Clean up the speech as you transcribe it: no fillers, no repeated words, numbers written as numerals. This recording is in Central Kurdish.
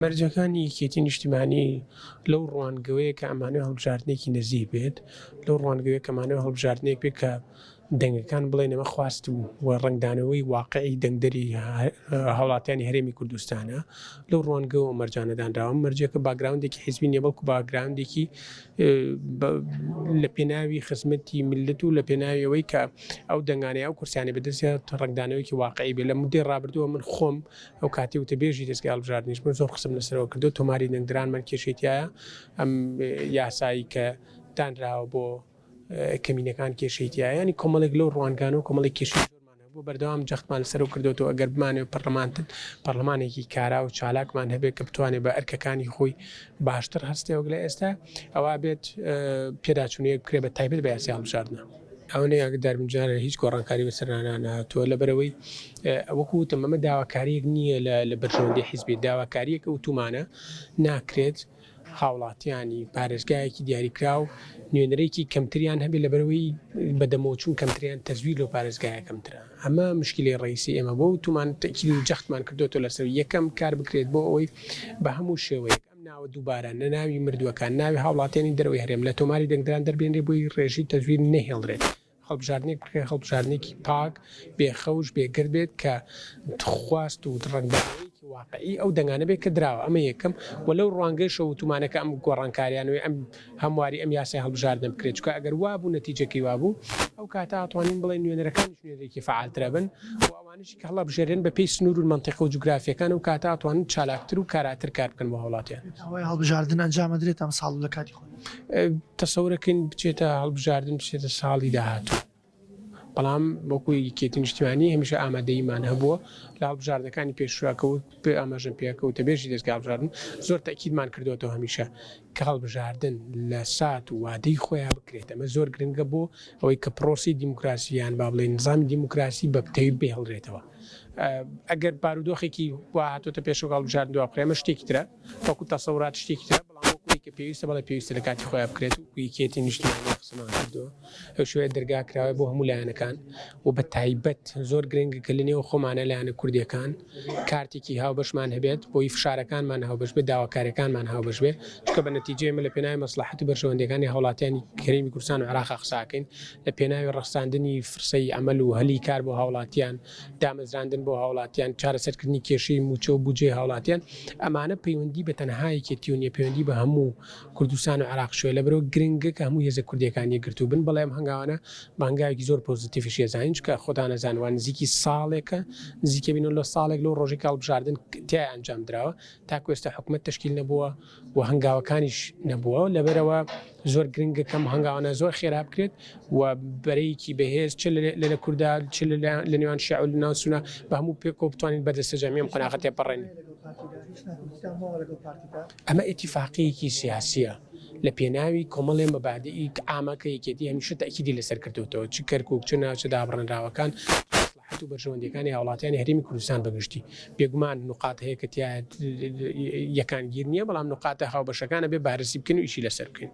مەرجەکانی یەکێتی نیشتیمانی لەو ڕوانگەوەیە کە ئەمانەوە هەڵبژاردنێکی نزیک بێت لەو ڕوانگەوەیە کەمانەوە هەڵبژاردنێک بێت کە دەنگەکان بڵێن ئەمە خواست و ڕنگدانەوەی واقعی دەنگدەری هاوڵاتیانی هەرێمی کوردستانە لەو ڕوانگەوە مەرجانەدانراوە مەرجەکە باگراوندێکی حیزبی نیە بەڵکو باگراوندێکی لە پێناوی خزمەتی میلەت و لە پێناویەوەی کە ئەو دەنگانەیە ئەو کورسیانە بەدەستێت ڕنگدانەوەیکی واقعی بێت لە مودەی ڕابردووە من خۆم ئەو کاتی وتەبێژی دەستگای هەڵبژاردنیش بۆ زۆر قسم لەسەرەوە کردو تۆماری دەنگدرانمان کێشێتیایە ئەم یاسایی کە دانراوە بۆ کەمینەکان کێشەیتیایە ینی کۆمەڵێک لەو ڕوانگانە و کۆمەڵێک کێشی زۆرمانە بۆ بەردەوام جەختمان لەسەرەوە کردوەوە ئەگەر بمانێ پەرلەمانێکی کارا و چالاکمان هەبێت کە بتوانێت بە ئەرکەکانی خۆی باشتر هەستێوەک لە ئێستا ئەوە بێت پێداچوونەیە بکرێت بە تایبەت بە یاسی هەڵبژاردنە. ئەوەنەیە داربنجارە هیچ گۆڕانکاری بەسەراناناتوە لەبەرەوەی وەکو وتم ئەمە داواکاریەک نییە لە بەرژەوەندی حیزبی داواکاریەکە وتومانە ناکرێت هاوڵاتیانی پارێزگایەکی دیاریکراو نوێنەرێکی کەمتریان هەبێت لەبەرەوەی بەدەمەوەچوون کەمتریان تەزویر لەو پارێزگایە کەمترە ئەمە مشکلی ڕئیسی ئێمە بۆ وتومان تەکیل و جەختمان کردوتەوە لەسەر یەکەم کار بکرێت بۆ ئەوەی بە هەموو شێوەیەک ئەم ناوە دووبارە نەناوی مردووەکان ناوی هاوڵاتیانی دەرەوەی هەرێم لە تۆماری دەنگدران دەربێنرێ بۆی ڕێژی تەزویر نەهێڵدرێت هەڵبژاردنێک بکرێت هەڵبژاردنێکی پاک بێخەوش بێگرد بێت کە خواست و ڕنگدانەوەیەکی واقعی ئەو دەنگانە بێت کە دراوە ئەمە یەکەم و لەو ڕوانگەیشە وتومانەکە ئەم گۆڕانکاریانەوەی ئەم هەمواری ئەم یاسای هەڵبژاردن بکرێت چکە ئەگەر وابوو نەتیجەکەی وابوو ئەو کاتە ئەتوانین بڵێن نوێنەرەکانیش نوێنەرێکی فعالترە بن و ئەوانشی کە هەڵبژێرن بە پێی سنوور و منتیقە و جوگرافیەکان و کاتە ئەتوانن چالاکتر و کاراتر کار بکەن بۆ هاوڵاتیان. ئەوەی هەڵبژاردن ئەنجامەدرێت ئەم ساڵ لە کاتی خۆی تەسەورەکەین بچێتە هەڵبژاردن بچێتە ساڵی داهاتوو. بەڵام بۆکوی یەکێتی نیشتیمانی هەمیشە ئامادەییمان هەبووە لە هەڵبژاردنەکانی پێشوراکەوت پێ ئاماژەم پێیەکەوت تەبێژی دەستگای هەڵبژاردن زۆر تەکیدمان کردوێتەوە هەمیشە کە هەڵبژاردن لە سات و وادەی خۆیان بکرێت ئەمە زۆر گرنگە بۆ ئەوەی کە پرۆسی دیموکراسییان با بڵێ نظامی دیموکراسی بە پتەوی بێ هەڵدرێتەوە. ئەگەر بارودۆخێکی وا هاتوۆتە پێشەوە هەڵبژاردن دووە بکرێمە شتێکی ترە وەکو تەسەورات شتێکی ترە کە پێویستە بەڵێ پێویستە لە کاتی خۆیان بکرێت و یەکێتی نیشتیمانی قسەمان کردووە ئەو شوێ دەرگا کراوە بۆ هەموو لایەنەکان و بە تایبەت زۆر گرنگە کە لە نێو خۆمانە لایەنە کوردیەکان کارتێکی هاوبەشمان هەبێت بۆی فشارەکانمان هاوبەش بێت داواکاریەکانمان هاوبەش بێت چکە بە نەتیجەی ئێمە لە پێناوی مەسلحەت و بەرژەوەندەکانی هاوڵاتیانی هەرێمی کوردستان و عێراق قساکەین لە پێناوی ڕەخساندنی فرسەی ئەمەل و هەلی کار بۆ هاوڵاتیان دامەزراندن بۆ هاوڵاتیان چارەسەرکردنی کێشەی موچە و بودجێ هاوڵاتیان ئەمانە پەیوەندی بە تەنها یەکێتی و نیە پەیوەندی بە هەموو کوردستان و عێراق شوێ لەبەرەوە گرنگە کە هەموو هێزە کوردیەکان یەکگرتوو بن بەڵام هەنگاوانە بانگایەکی زۆر پۆزیتیڤیش ێزانین چکە خۆتان ئەزانوان نزیکی ساڵێکە نزیکە بینەوە لە ساڵێک لەو ڕۆژێک هەڵبژاردن تیا ئەنجام درراوە تا کوێستا حکومەت تەشکیل نەبووە و هەنگاوەکانیش نەبووە لەبەرەوە زۆر گرنگە کەم هەنگاوانە زۆر خێرا بکرێت و بەرەیەکی بەهێز چ لە کووردا چ لە نێوان شیع و لە ناو سونە بە هەموو پێکۆ بتوانین بەدەستە جەمیع قەناغەت تێپەڕێن. ئەمە ئیتیفاقیەکی سیاسیە لە پێناوی کۆمەڵێ مەبادئی ئاماکە یەکێتی هەمیشە تەکیدی لەسەر کردوتەوە چ کەرکووک چ ناوچە دابڕێنراوەکان مەسلحەت و بەرژەوەندیەکانی هاوڵاتیانی هەرێمی کوردستان بەگشتی بێگومان نقاط هەیە کە تیا یەکان گیر نییە بەڵام نقاتە هاوبەشەکانە بێ باررسی بکەن و ئیشی لەسەر بکەین.